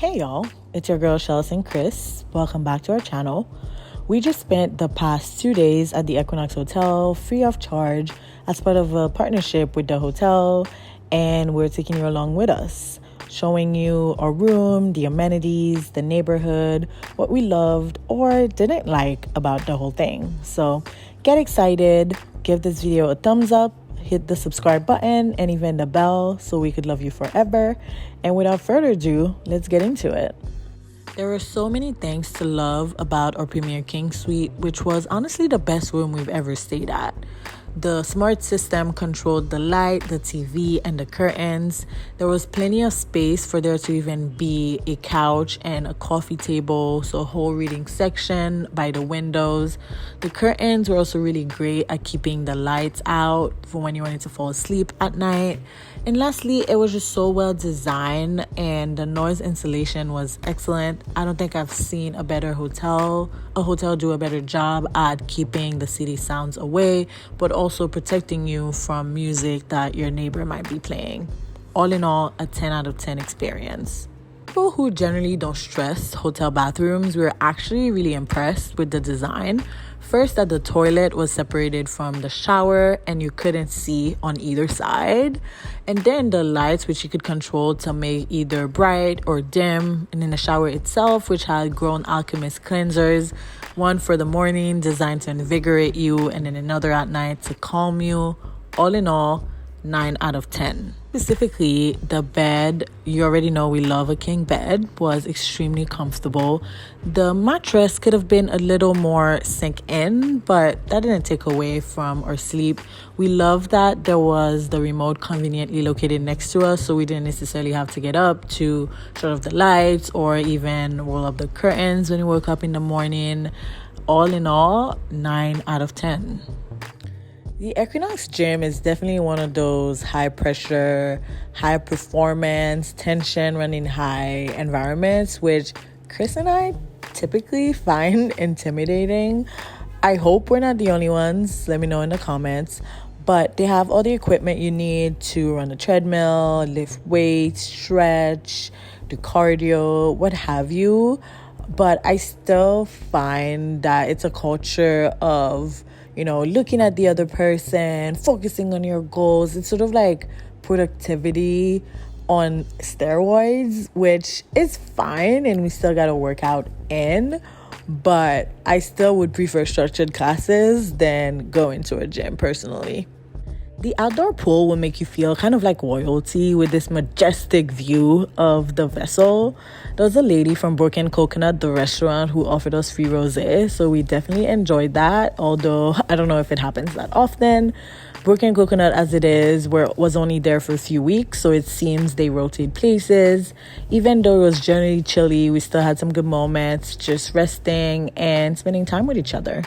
Hey y'all, it's your girl Shellis and Chris. Welcome back to our channel. We just spent the past 2 days at the Equinox Hotel free of charge as part of a partnership with the hotel, and we're taking you along with us, showing you our room, the amenities, the neighborhood, what we loved or didn't like about the whole thing. So get excited, give this video a thumbs up, hit the subscribe button and even the bell so we could love you forever. And without further ado, let's get into it. There were so many things to love about our Premier King Suite, which was honestly the best room we've ever stayed at. The smart system controlled the light, the TV, and the curtains. There was plenty of space for there to even be a couch and a coffee table, so a whole reading section by the windows. The curtains were also really great at keeping the lights out for when you wanted to fall asleep at night. And lastly, it was just so well designed and the noise insulation was excellent. I don't think I've seen a hotel do a better job at keeping the city sounds away, but also protecting you from music that your neighbor might be playing. All in all, a 10 out of 10 experience. People who generally don't stress hotel bathrooms were actually really impressed with the design. First, that the toilet was separated from the shower and you couldn't see on either side. And then the lights, which you could control to make either bright or dim. And then the shower itself, which had grown alchemist cleansers. One for the morning, designed to invigorate you, and then another at night to calm you. All in all, 9 out of 10. Specifically, the bed, you already know we love a king bed, was extremely comfortable. The mattress could have been a little more sink in, but that didn't take away from our sleep. We love that there was the remote conveniently located next to us, so we didn't necessarily have to get up to shut off the lights or even roll up the curtains when we woke up in the morning. All in all, 9 out of 10. The Equinox gym is definitely one of those high pressure, high performance, tension running high environments, which Chris and I typically find intimidating. I hope we're not the only ones. Let me know in the comments. But they have all the equipment you need to run a treadmill, lift weights, stretch, do cardio, what have you. But I still find that it's a culture of looking at the other person, focusing on your goals. It's sort of like productivity on steroids, which is fine and we still got to work out in. But I still would prefer structured classes than going to a gym personally. The outdoor pool will make you feel kind of like royalty with this majestic view of the vessel. There was a lady from Broken Coconut, the restaurant, who offered us free rosé, so we definitely enjoyed that, although I don't know if it happens that often. Broken Coconut, as it is, was only there for a few weeks, so it seems they rotate places. Even though it was generally chilly, we still had some good moments, just resting and spending time with each other.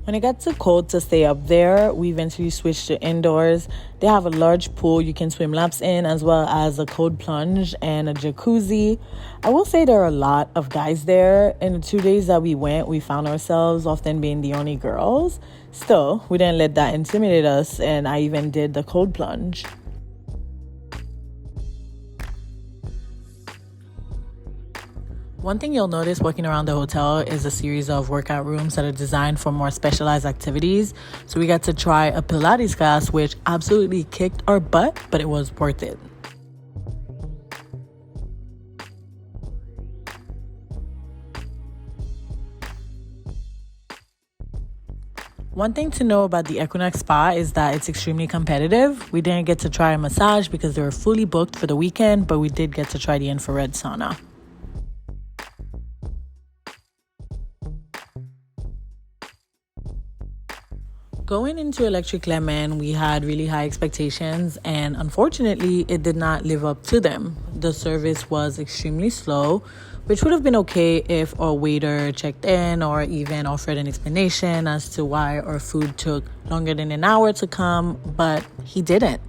When it got too cold to stay up there, we eventually switched to indoors. They have a large pool you can swim laps in, as well as a cold plunge and a jacuzzi. I will say there are a lot of guys there. In the 2 days that we went, we found ourselves often being the only girls. Still, we didn't let that intimidate us, and I even did the cold plunge. One thing you'll notice walking around the hotel is a series of workout rooms that are designed for more specialized activities. So we got to try a Pilates class, which absolutely kicked our butt, but it was worth it. One thing to know about the Equinox Spa is that it's extremely competitive. We didn't get to try a massage because they were fully booked for the weekend, but we did get to try the infrared sauna. Going into Electric Lemon, we had really high expectations, and unfortunately, it did not live up to them. The service was extremely slow, which would have been okay if our waiter checked in or even offered an explanation as to why our food took longer than an hour to come, but he didn't.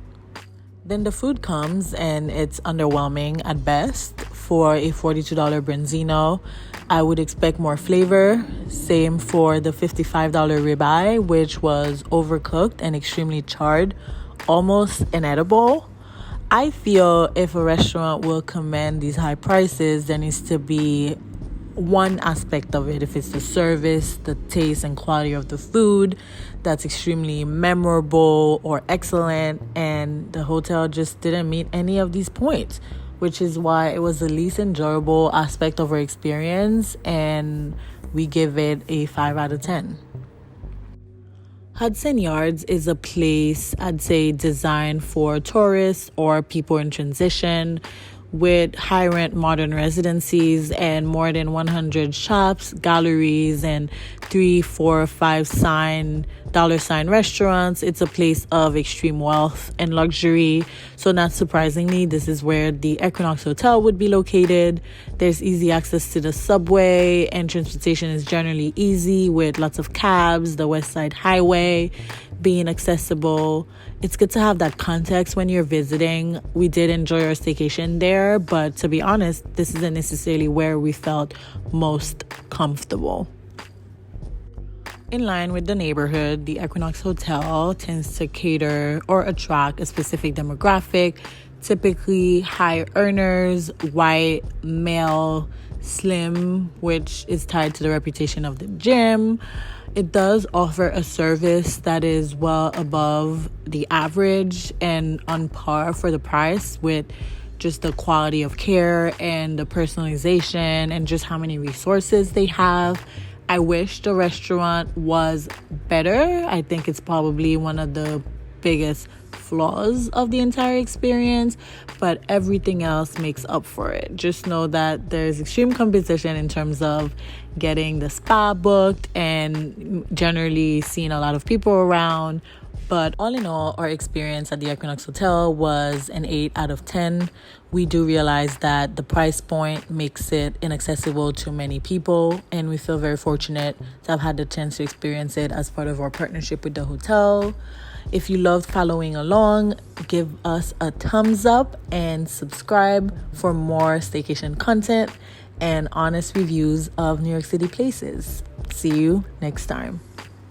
Then the food comes and it's underwhelming at best. For a $42 branzino, I would expect more flavor. Same for the $55 ribeye, which was overcooked and extremely charred, almost inedible. I feel if a restaurant will command these high prices, there needs to be one aspect of it. If it's the service, the taste and quality of the food, that's extremely memorable or excellent, and the hotel just didn't meet any of these points, which is why it was the least enjoyable aspect of our experience, and we give it a 5 out of 10. Hudson Yards is a place, I'd say, designed for tourists or people in transition, with high rent modern residencies and more than 100 shops, galleries, and 3, 4, 5 dollar sign restaurants. It's a place of extreme wealth and luxury. So not surprisingly, this is where the Equinox Hotel would be located. There's easy access to the subway, and transportation is generally easy with lots of cabs, the West Side Highway being accessible. It's good to have that context when you're visiting. We did enjoy our staycation there, but to be honest, this isn't necessarily where we felt most comfortable. In line with the neighborhood, the Equinox Hotel tends to cater or attract a specific demographic, typically high earners, white, male, slim, which is tied to the reputation of the gym. It does offer a service that is well above the average and on par for the price, with just the quality of care and the personalization and just how many resources they have. I wish the restaurant was better. I think it's probably one of the biggest flaws of the entire experience, but everything else makes up for it. Just know that there's extreme competition in terms of getting the spa booked and generally seeing a lot of people around. But all in all, our experience at the Equinox Hotel was an 8 out of 10. We do realize that the price point makes it inaccessible to many people, and we feel very fortunate to have had the chance to experience it as part of our partnership with the hotel. If you loved following along, give us a thumbs up and subscribe for more staycation content and honest reviews of New York City places. See you next time.